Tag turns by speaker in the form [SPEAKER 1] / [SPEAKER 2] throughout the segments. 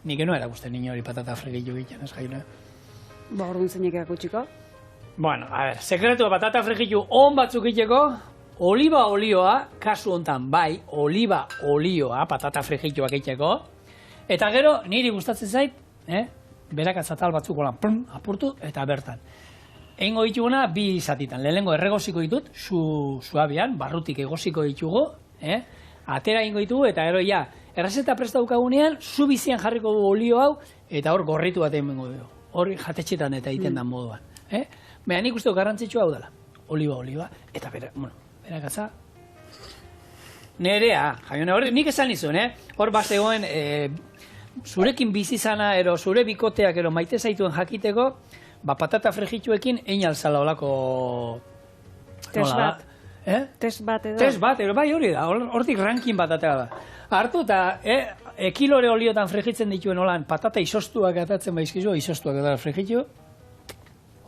[SPEAKER 1] Nik eno erakusten nini hori patata frigitu egiten, ez jaile.
[SPEAKER 2] Ba, orduan zeinek erakutsiko?
[SPEAKER 1] Bueno, a ver, sekretua patata frigitu on batzuk egiteko, oliba olioa, kasu hontan bai, oliba olioa patata frigituak egiteko, eta gero niri gustatzen zait, berakatzatal batzuk holan, apurtu eta bertan. Eingo dituguna bi zatitan, lehenengo erregoziko ditut, suabian, barrutik egoziko ditugu, atera ingo ditugu, eta gero ja, errezeta presta daukagunean, zu bizian jarriko du olio hau, eta hor gorritu bat egingo dugu. Hor jatetxetan eta egiten dan moduan. Baina nik uste garrantzitsua hau dela. Oliba, eta berakatza. Nerea, jaiona hori, nik esan nizun, hor bat egoen, zurekin bizizana, ero zure bikoteak, ero maite zaituen jakiteko, patata frigituekin egin alzala olako...
[SPEAKER 2] Test bat. Test bat edo.
[SPEAKER 1] Test bat, bai hori da, hortik rankin bat atera da. Hartu eta kilore oliotan frigitzen dituen olan patata izostuak atatzen baizkizu, izostuak eta frigitu,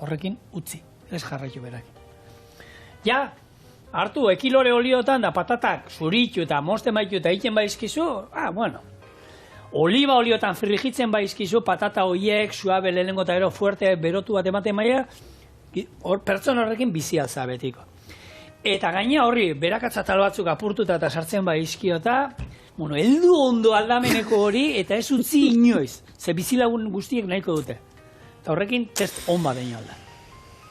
[SPEAKER 1] horrekin utzi, ez jarraitu berak. Ja, hartu kilore oliotan da patatak zuritu eta mosten baitu eta egiten baizkizu, bueno. Oliba oliotan frigitzen baizkizu, patata hoiek, suabe, lehenengo eta gero fuerte, berotu bat ematen maia, pertsona horrekin bizi alza betiko. Eta gaina horri, berakatzatal batzuk apurtuta eta sartzen baizkiota, heldu ondo aldameneko hori, eta ez utzi inoiz, ze bizilagun guztiek nahiko dute. Eta horrekin test on bat egin alda.